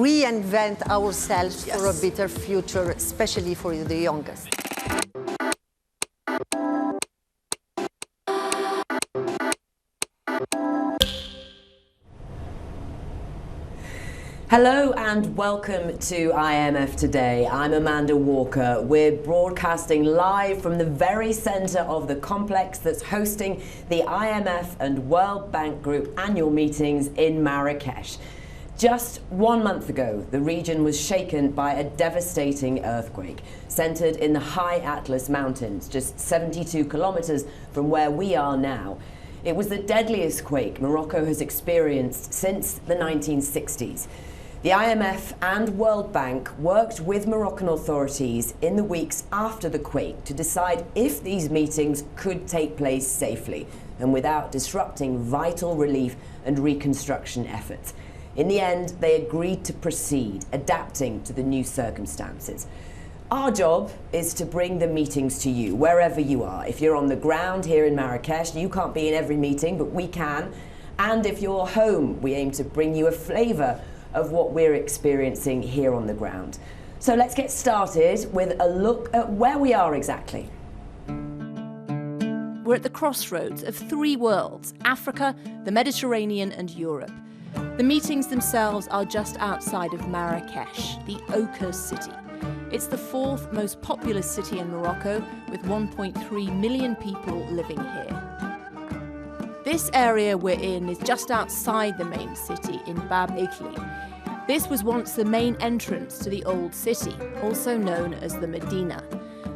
reinvent ourselves Yes. for a better future, especially for the youngest. Hello and welcome to IMF Today. I'm Amanda Walker. We're broadcasting live from the very centre of the complex that's hosting the IMF and World Bank Group annual meetings in Marakesh. Just 1 month ago, the region was shaken by a devastating earthquake, centred in the high Atlas Mountains, just 72 kilometres from where we are now. It was the deadliest quake Morocco has experienced since the 1960s. The IMF and World Bank worked with Moroccan authorities in the weeks after the quake to decide if these meetings could take place safely and without disrupting vital relief and reconstruction efforts. In the end, they agreed to proceed, adapting to the new circumstances. Our job is to bring the meetings to you, wherever you are. If you're on the ground here in Marrakesh, you can't be in every meeting, but we can. And if you're home, we aim to bring you a flavour of what we're experiencing here on the ground. So let's get started with a look at where we are exactly. We're at the crossroads of three worlds: Africa, the Mediterranean and Europe. The meetings themselves are just outside of Marrakesh, the ochre city. It's the fourth most populous city in Morocco, with 1.3 million people living here. This area we're in is just outside the main city in Bab Ikli. This was once the main entrance to the old city, also known as the Medina.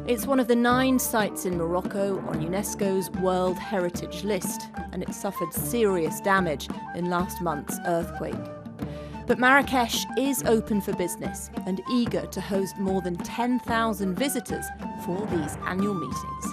It's one of the 9 sites in Morocco on UNESCO's World Heritage List, and it suffered serious damage in last month's earthquake. But Marrakesh is open for business and eager to host more than 10,000 visitors for these annual meetings.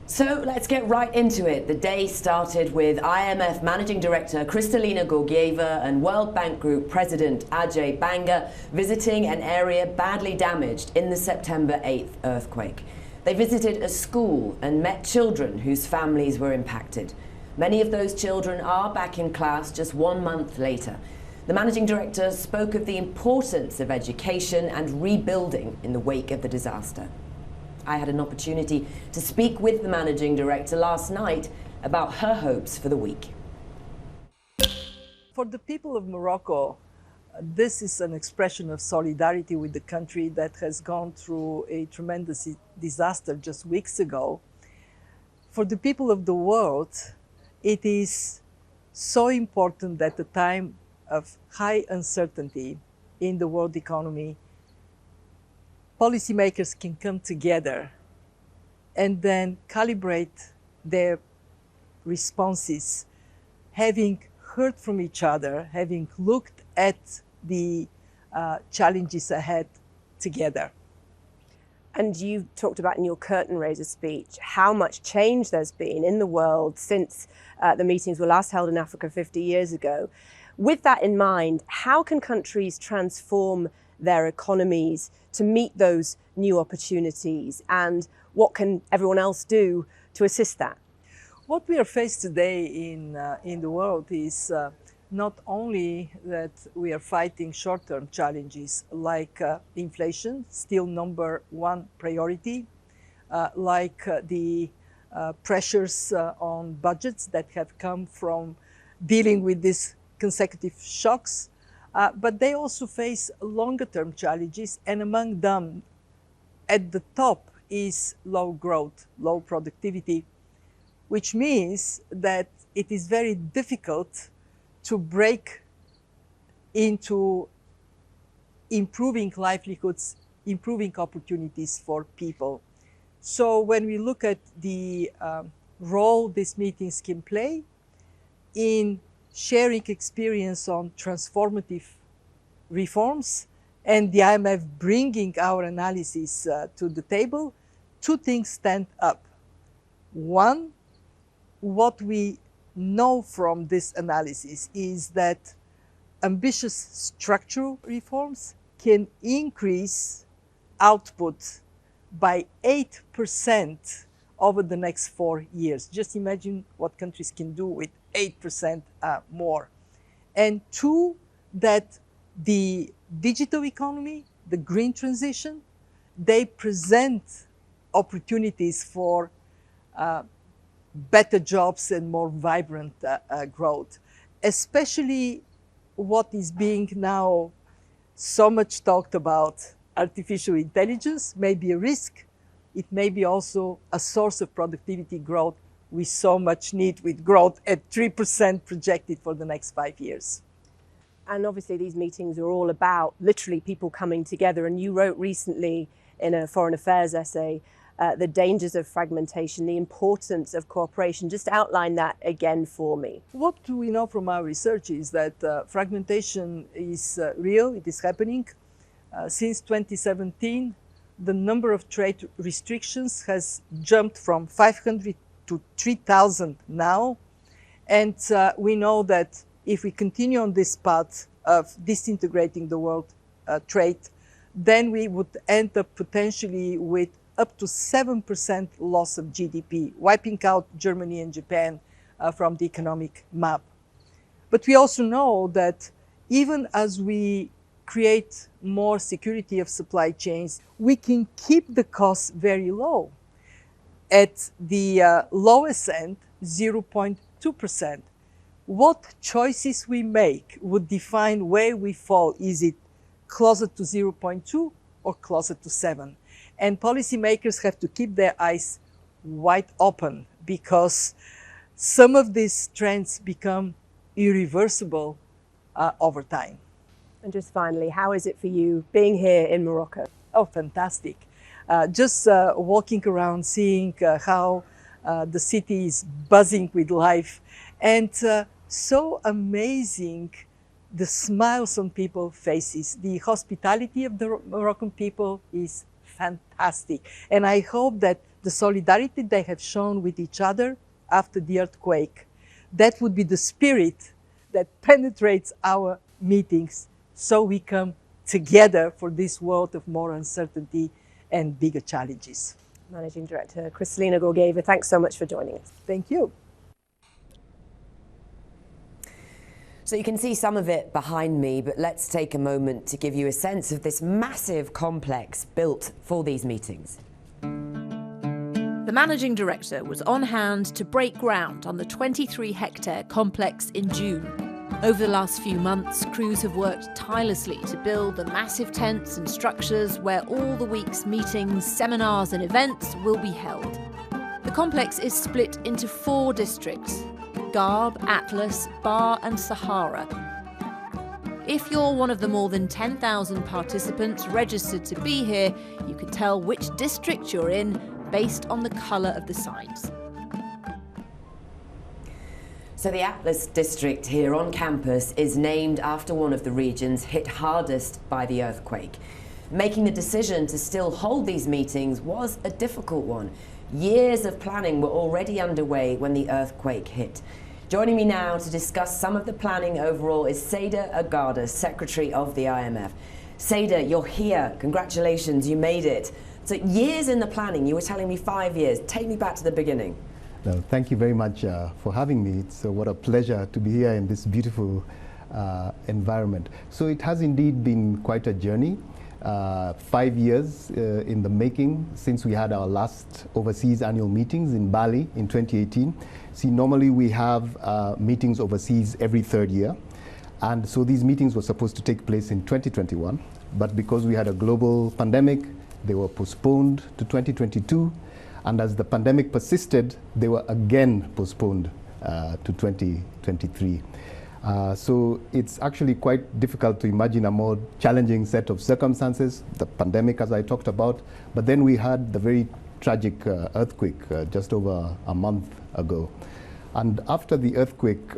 So let's get right into it. The day started with IMF Managing Director Kristalina Georgieva and World Bank Group President Ajay Banga visiting an area badly damaged in the September 8th earthquake. They visited a school and met children whose families were impacted. Many of those children are back in class just 1 month later. The Managing Director spoke of the importance of education and rebuilding in the wake of the disaster. I had an opportunity to speak with the Managing Director last night about her hopes for the week. For the people of Morocco, this is an expression of solidarity with the country that has gone through a tremendous disaster just weeks ago. For the people of the world, it is so important that at a time of high uncertainty in the world economy, policymakers can come together and then calibrate their responses, having heard from each other, having looked at the challenges ahead together. And you talked about in your curtain raiser speech how much change there's been in the world since the meetings were last held in Africa 50 years ago. With that in mind, how can countries transform their economies to meet those new opportunities, and what can everyone else do to assist that? What we are faced today in the world is not only that we are fighting short-term challenges like inflation, still number one priority, like the pressures on budgets that have come from dealing with these consecutive shocks, but they also face longer-term challenges, and among them, at the top is low growth, low productivity, which means that it is very difficult to break into improving livelihoods, improving opportunities for people. So when we look at the role these meetings can play in sharing experience on transformative reforms and the IMF bringing our analysis to the table, 2 things stand up. One, what we know from this analysis is that ambitious structural reforms can increase output by 8% over the next 4 years. Just imagine what countries can do with 8% more. And 2, that The digital economy, the green transition, they present opportunities for better jobs and more vibrant growth, especially what is being now so much talked about. Artificial intelligence may be a risk. It may be also a source of productivity growth we so much need, with growth at 3% projected for the next 5 years. And obviously these meetings are all about literally people coming together. And you wrote recently in a foreign affairs essay, the dangers of fragmentation, the importance of cooperation. Just outline that again for me. What we know from our research is that fragmentation is real, it is happening. Since 2017, the number of trade restrictions has jumped from 500 to 3,000 now. And we know that if we continue on this path of disintegrating the world trade, then we would end up potentially with up to 7% loss of GDP, wiping out Germany and Japan from the economic map. But we also know that even as we create more security of supply chains, we can keep the costs very low. At the lowest end, 0.2%. What choices we make would define where we fall. Is it closer to 0.2 or closer to 7? And policymakers have to keep their eyes wide open, because some of these trends become irreversible over time. And just finally, how is it for you being here in Morocco? Oh, fantastic. Just walking around, seeing how the city is buzzing with life, and so amazing the smiles on people's faces. The hospitality of the Moroccan people is fantastic. And I hope that the solidarity they have shown with each other after the earthquake, that would be the spirit that penetrates our meetings, so we come together for this world of more uncertainty and bigger challenges. Managing Director Kristalina Georgieva, thanks so much for joining us. Thank you. So you can see some of it behind me, but let's take a moment to give you a sense of this massive complex built for these meetings. The managing director was on hand to break ground on the 23-hectare complex in June. Over the last few months, crews have worked tirelessly to build the massive tents and structures where all the week's meetings, seminars and events will be held. The complex is split into 4 districts: Garb, Atlas, Bar and Sahara. If you're one of the more than 10,000 participants registered to be here, you can tell which district you're in based on the colour of the signs. So the Atlas district here on campus is named after one of the regions hit hardest by the earthquake. Making the decision to still hold these meetings was a difficult one. Years of planning were already underway when the earthquake hit. Joining me now to discuss some of the planning overall is Seda Agada, Secretary of the IMF. Seda, you're here. Congratulations, you made it. So years in the planning, you were telling me 5 years. Take me back to the beginning. No, thank you very much for having me. It's what a pleasure to be here in this beautiful environment. So it has indeed been quite a journey. 5 years in the making since we had our last overseas annual meetings in Bali in 2018. See, normally we have meetings overseas every 3rd year. And so these meetings were supposed to take place in 2021. But because we had a global pandemic, they were postponed to 2022. And as the pandemic persisted, they were again postponed to 2023. So it's actually quite difficult to imagine a more challenging set of circumstances, the pandemic as I talked about, but then we had the very tragic earthquake just over a month ago. And after the earthquake,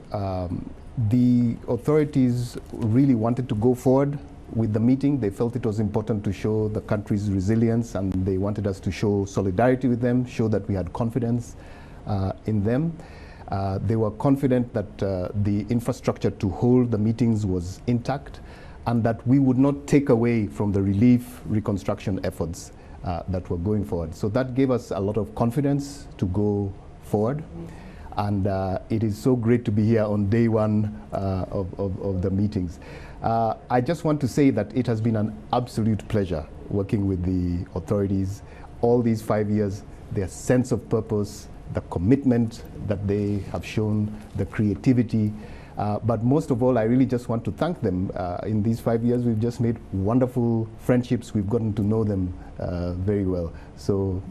the authorities really wanted to go forward with the meeting. They felt it was important to show the country's resilience, and they wanted us to show solidarity with them, show that we had confidence in them. They were confident that the infrastructure to hold the meetings was intact, and that we would not take away from the relief reconstruction efforts that were going forward. So that gave us a lot of confidence to go forward. And it is so great to be here on day 1 of the meetings. I just want to say that it has been an absolute pleasure working with the authorities all these 5 years. Their sense of purpose, the commitment that they have shown, the creativity. But most of all, I really just want to thank them. In these 5 years, we've just made wonderful friendships. We've gotten to know them very well. So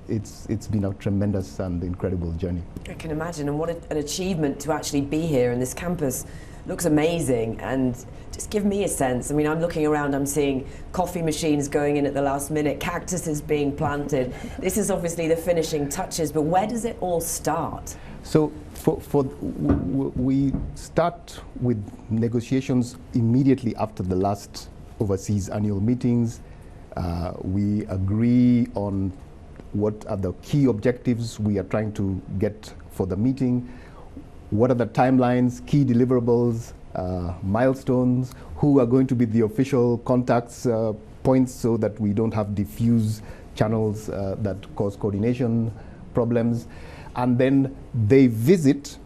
it's been a tremendous and incredible journey. I can imagine, and what an achievement to actually be here in this campus. Looks amazing, and just give me a sense. I mean, I'm looking around, I'm seeing coffee machines going in at the last minute, cactuses being planted. This is obviously the finishing touches, but where does it all start? So we start with negotiations immediately after the last overseas annual meetings. We agree on what are the key objectives we are trying to get for the meeting. What are the timelines, key deliverables, milestones, who are going to be the official contacts points so that we don't have diffuse channels that cause coordination problems. And then they visit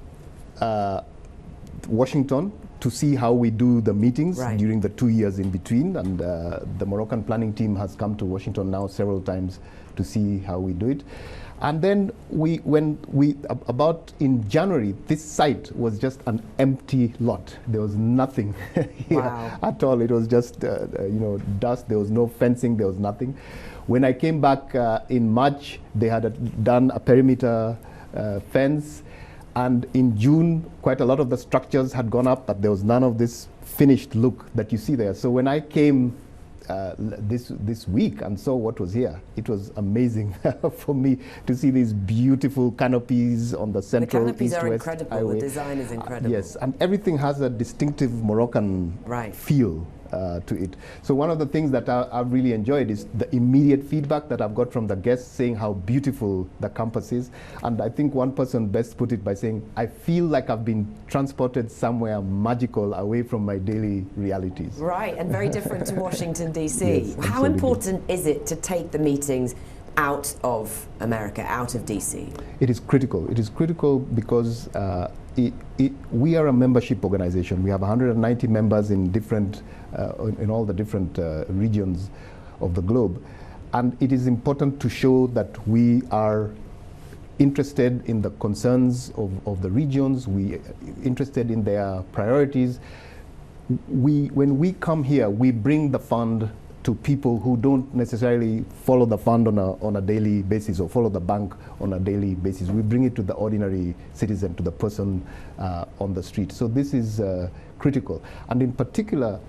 Washington to see how we do the meetings during the 2 years in between. And the Moroccan planning team has come to Washington now several times to see how we do it. And then about in January, this site was just an empty lot. There was nothing here at all. It was just dust. There was no fencing. There was nothing. When I came back in March, they had done a perimeter fence, and in June, quite a lot of the structures had gone up, but there was none of this finished look that you see there. So when I came this week and saw what was here, it was amazing for me to see these beautiful canopies on the central east-west highway. The canopies are incredible. The design is incredible. Yes, and everything has a distinctive Moroccan feel to it. So one of the things that I've really enjoyed is the immediate feedback that I've got from the guests saying how beautiful the campus is. And I think one person best put it by saying, I feel like I've been transported somewhere magical away from my daily realities. Right, and very different to Washington, D.C. Yes, how important is it to take the meetings out of America, out of D.C.? It is critical. It is critical because we are a membership organization. We have 190 members in different, in all the different regions of the globe. And it is important to show that we are interested in the concerns of the regions, we are interested in their priorities. When we come here, we bring the fund to people who don't necessarily follow the fund on a daily basis or follow the bank on a daily basis. We bring it to the ordinary citizen, to the person on the street. So this is critical. And in particular,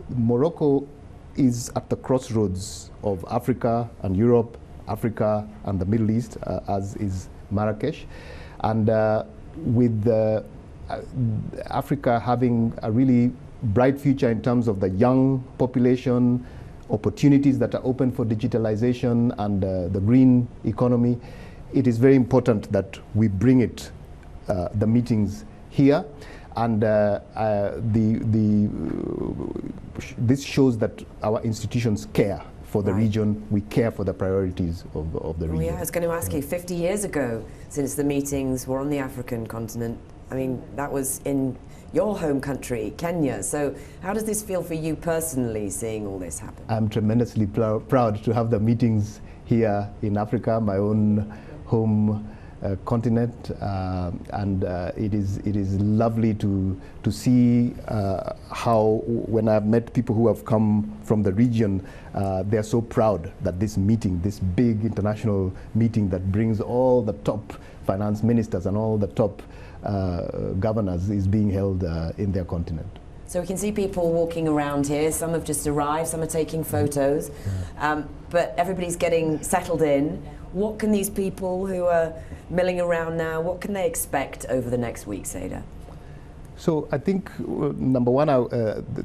Morocco is at the crossroads of Africa and Europe, Africa and the Middle East, as is Marakesh. And with Africa having a really bright future in terms of the young population, opportunities that are open for digitalization and the green economy, it is very important that we bring it, the meetings here. And this shows that our institutions care for the region, we care for the priorities of the region. Yeah, I was going to ask you, 50 years ago, since the meetings were on the African continent, I mean, that was in your home country, Kenya. So how does this feel for you personally, seeing all this happen? I'm tremendously proud to have the meetings here in Africa, my own home continent, and it is lovely to see how, when I've met people who have come from the region, they're so proud that this meeting, this big international meeting that brings all the top finance ministers and all the top governors is being held in their continent. So we can see people walking around here. Some have just arrived, some are taking photos, but everybody's getting settled in. What can these people who are milling around now, what can they expect over the next week, Seda? So I think, number one,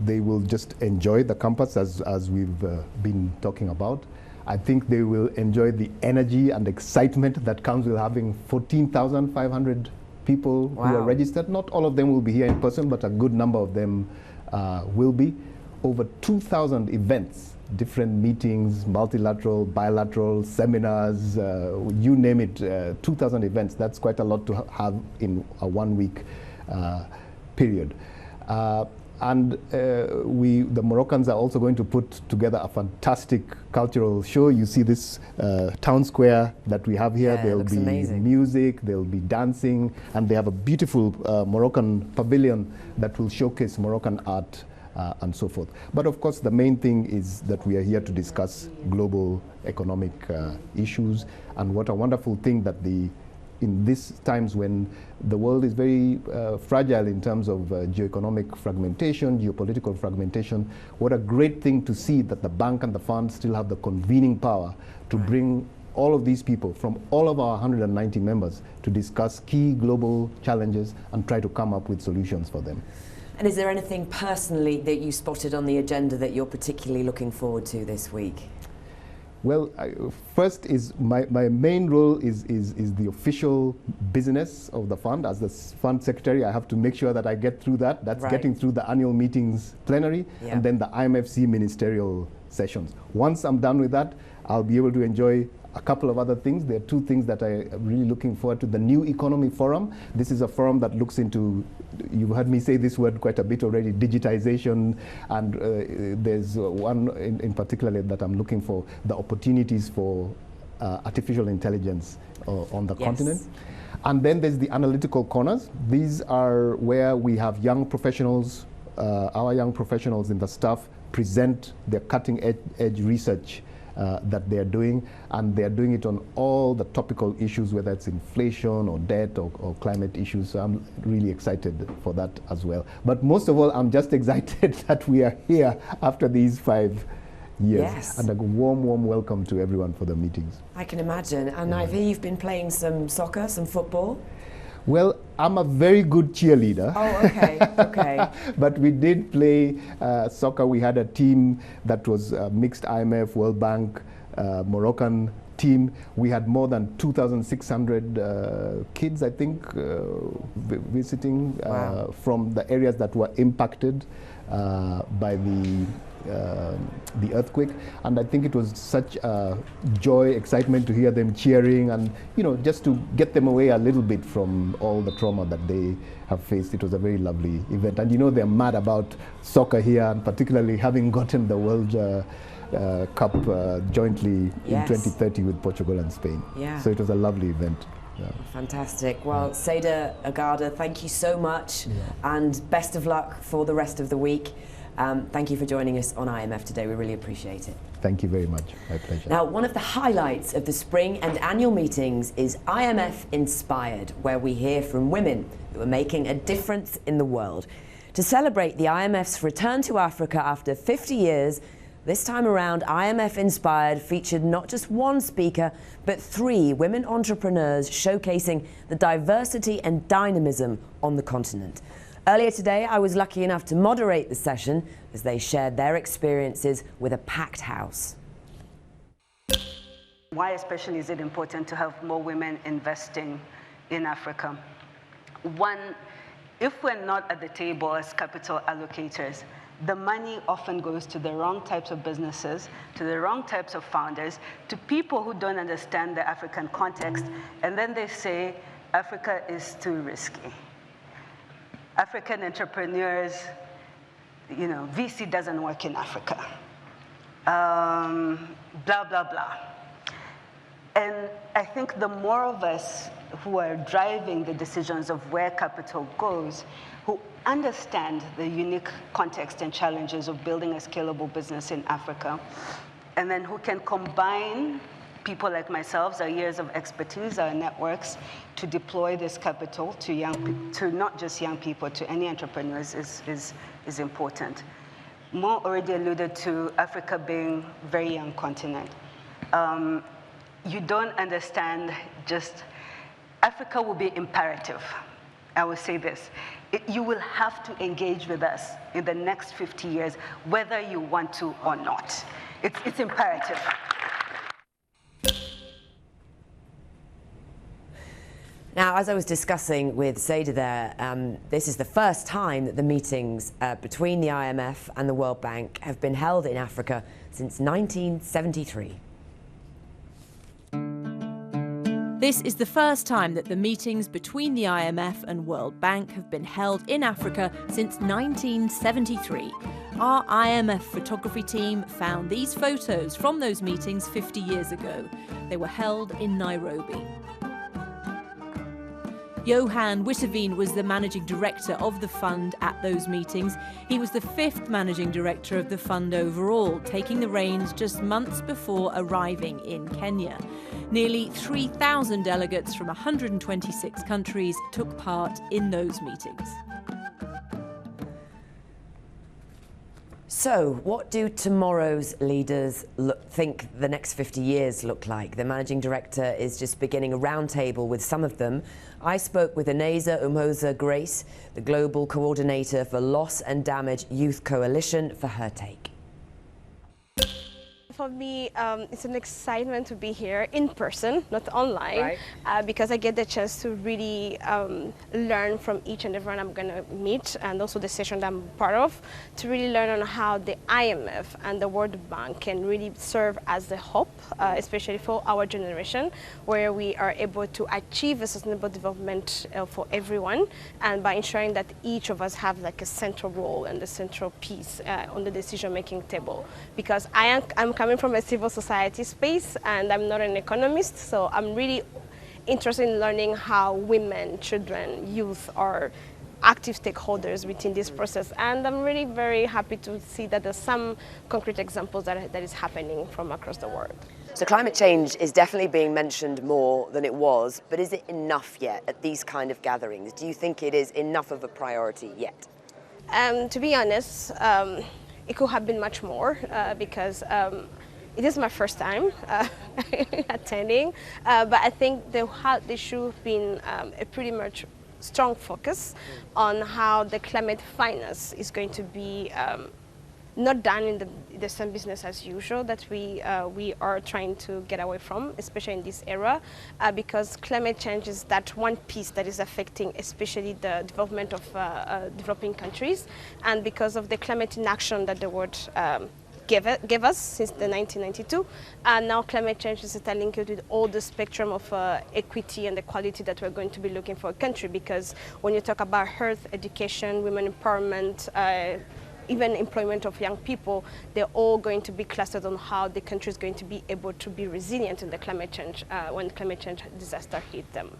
they will just enjoy the campus as we've been talking about. I think they will enjoy the energy and excitement that comes with having 14,500 people who are registered. Not all of them will be here in person, but a good number of them will be. Over 2,000 events, different meetings, multilateral, bilateral, seminars, you name it, 2,000 events. That's quite a lot to have in a 1 week period. And the Moroccans are also going to put together a fantastic cultural show. You see this town square that we have here. Yeah, There'll be amazing. music, there'll be dancing, and they have a beautiful Moroccan pavilion that will showcase Moroccan art and so forth. But of course, the main thing is that we are here to discuss global economic issues, and what a wonderful thing that in these times when the world is very fragile in terms of geoeconomic fragmentation, geopolitical fragmentation, what a great thing to see that the bank and the fund still have the convening power to bring all of these people from all of our 190 members to discuss key global challenges and try to come up with solutions for them. And is there anything personally that you spotted on the agenda that you're particularly looking forward to this week? Well, first is my main role is the official business of the fund. As the fund secretary, I have to make sure that I get through that. That's getting through the annual meetings plenary and then the IMFC ministerial sessions. Once I'm done with that, I'll be able to enjoy a couple of other things. There are two things that I'm really looking forward to. The New Economy Forum. This is a forum that looks into, you've heard me say this word quite a bit already, digitization, and there's one in particular that I'm looking for, the opportunities for artificial intelligence on the continent. And then there's the analytical corners. These are where we have young professionals, our young professionals in the staff present their cutting edge research that they're doing, and they're doing it on all the topical issues, whether it's inflation or debt or climate issues. So I'm really excited for that as well. But most of all, I'm just excited that we are here after these 5 years. Yes. And a warm welcome to everyone for the meetings. I can imagine. And I hear you've been playing some soccer, some football. Well, I'm a very good cheerleader. Oh, okay, okay. But we did play soccer. We had a team that was mixed IMF, World Bank, Moroccan team. We had more than 2,600 kids, I think, visiting from the areas that were impacted by the earthquake, and I think it was such joy, excitement to hear them cheering, and just to get them away a little bit from all the trauma that they have faced. It was a very lovely event, and they're mad about soccer here, and particularly having gotten the World Cup jointly in 2030 with Portugal and Spain. Yeah. So it was a lovely event. Yeah. Fantastic. Well, Seda Agada, thank you so much, and best of luck for the rest of the week. Thank you for joining us on IMF Today. We really appreciate it. Thank you very much. My pleasure. Now, one of the highlights of the spring and annual meetings is IMF Inspired, where we hear from women who are making a difference in the world. To celebrate the IMF's return to Africa after 50 years, this time around, IMF Inspired featured not just one speaker, but 3 women entrepreneurs showcasing the diversity and dynamism on the continent. Earlier today, I was lucky enough to moderate the session as they shared their experiences with a packed house. Why especially is it important to have more women investing in Africa? One, if we're not at the table as capital allocators, the money often goes to the wrong types of businesses, to the wrong types of founders, to people who don't understand the African context, and then they say, Africa is too risky. African entrepreneurs, VC doesn't work in Africa. Blah, blah, blah. And I think the more of us who are driving the decisions of where capital goes, who understand the unique context and challenges of building a scalable business in Africa, and then who can combine people like myself, our years of expertise, our networks, to deploy this capital to not just young people, to any entrepreneurs is important. Mo already alluded to Africa being a very young continent. You don't understand Africa will be imperative. I will say this. You will have to engage with us in the next 50 years, whether you want to or not. It's imperative. Now, as I was discussing with Seda there, this is the first time that the meetings between the IMF and the World Bank have been held in Africa since 1973. This is the first time that the meetings between the IMF and World Bank have been held in Africa since 1973. Our IMF photography team found these photos from those meetings 50 years ago. They were held in Nairobi. Johan Witteveen was the managing director of the fund at those meetings. He was the 5th managing director of the fund overall, taking the reins just months before arriving in Kenya. Nearly 3,000 delegates from 126 countries took part in those meetings. So, what do tomorrow's leaders think the next 50 years look like? The managing director is just beginning a roundtable with some of them. I spoke with Ineza Umoza Grace, the global coordinator for Loss and Damage Youth Coalition, for her take. For me, it's an excitement to be here in person, not online, because I get the chance to really learn from each and everyone I'm going to meet, and also the session that I'm part of, to really learn on how the IMF and the World Bank can really serve as the hope, especially for our generation, where we are able to achieve a sustainable development for everyone, and by ensuring that each of us have like a central role and a central piece on the decision-making table. Because I'm coming from a civil society space, and I'm not an economist, so I'm really interested in learning how women, children, youth are active stakeholders within this process, and I'm really very happy to see that there's some concrete examples that is happening from across the world. So climate change is definitely being mentioned more than it was, but is it enough yet at these kind of gatherings? Do you think it is enough of a priority yet? To be honest, it could have been much more because it is my first time attending, but I think there should have been a pretty much strong focus on how the climate finance is going to be not done in the same business as usual that we are trying to get away from, especially in this era, because climate change is that one piece that is affecting especially the development of developing countries, and because of the climate inaction that the world gave us since the 1992, and now climate change is linked with all the spectrum of equity and equality that we're going to be looking for a country, because when you talk about health, education, women empowerment, even employment of young people, they're all going to be clustered on how the country is going to be able to be resilient in the climate change when climate change disaster hit them.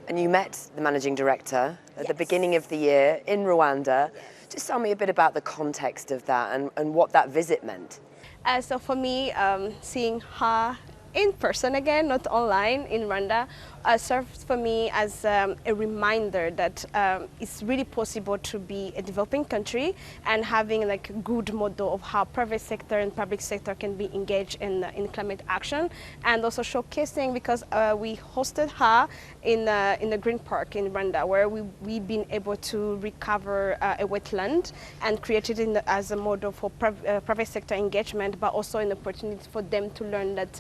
And you met the managing director at the beginning of the year in Rwanda. Just tell me a bit about the context of that and what that visit meant. So for me, seeing her in person again, not online, in Rwanda, serves for me as a reminder that it's really possible to be a developing country and having like a good model of how private sector and public sector can be engaged in climate action, and also showcasing, because we hosted her in the Green Park in Rwanda, where we've been able to recover a wetland and create it as a model for private sector engagement, but also an opportunity for them to learn that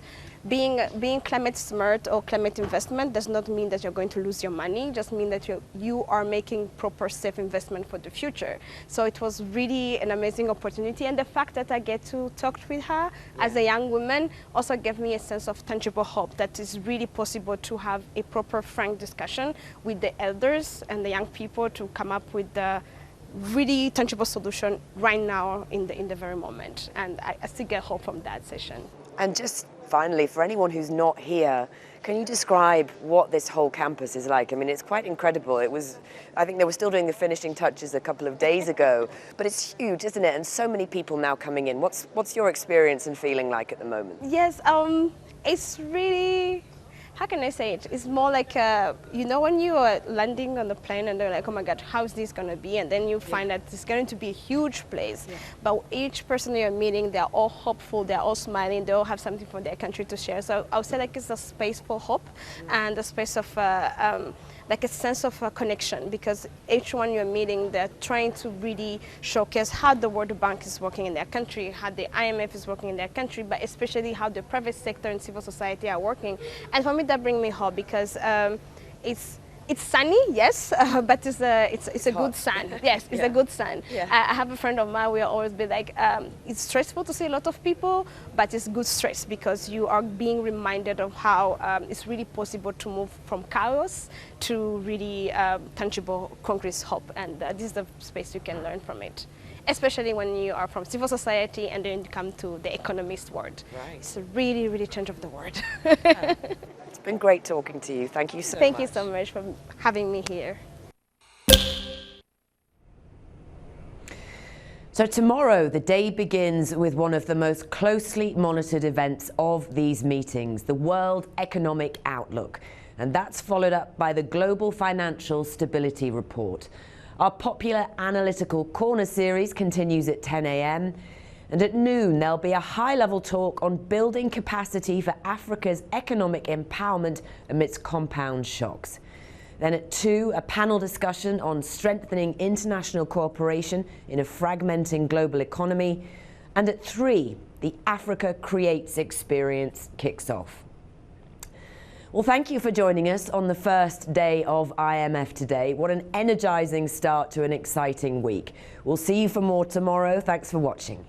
being climate smart or climate investment does not mean that you're going to lose your money, just mean that you are making proper safe investment for the future. So it was really an amazing opportunity, and the fact that I get to talk with her as a young woman also gave me a sense of tangible hope that it's really possible to have a proper frank discussion with the elders and the young people to come up with the really tangible solution right now in the very moment. And I still get hope from that session. And just finally, for anyone who's not here, can you describe what this whole campus is like? I mean, it's quite incredible. I think they were still doing the finishing touches a couple of days ago, but it's huge, isn't it? And so many people now coming in. What's your experience and feeling like at the moment? Yes, it's really, how can I say it? It's more like, you know, when you are landing on the plane and they're like, oh my God, how's this going to be? And then you find that it's going to be a huge place. Yeah. But each person you're meeting, they're all hopeful, they're all smiling, they all have something from their country to share. So I would say like it's a space for hope and a space of like a sense of connection, because each one you're meeting, they're trying to really showcase how the World Bank is working in their country, how the IMF is working in their country, but especially how the private sector and civil society are working. And for me, that brings me hope, because It's sunny, yes, but it's a good sun. Yes, it's a good sun. Yeah. I have a friend of mine. We always be like, it's stressful to see a lot of people, but it's good stress because you are being reminded of how it's really possible to move from chaos to really tangible, concrete hope, and this is the space you can learn from it. Especially when you are from civil society and then you come to the economist world. Right. It's a really, really change of the world. It's been great talking to you. Thank you so much. Thank you so much for having me here. So tomorrow, the day begins with one of the most closely monitored events of these meetings, the World Economic Outlook. And that's followed up by the Global Financial Stability Report. Our popular Analytical Corner series continues at 10 a.m. And at noon, there'll be a high-level talk on building capacity for Africa's economic empowerment amidst compound shocks. Then at 2, a panel discussion on strengthening international cooperation in a fragmenting global economy. And at 3, the Africa Creates experience kicks off. Well, thank you for joining us on the first day of IMF Today. What an energizing start to an exciting week. We'll see you for more tomorrow. Thanks for watching.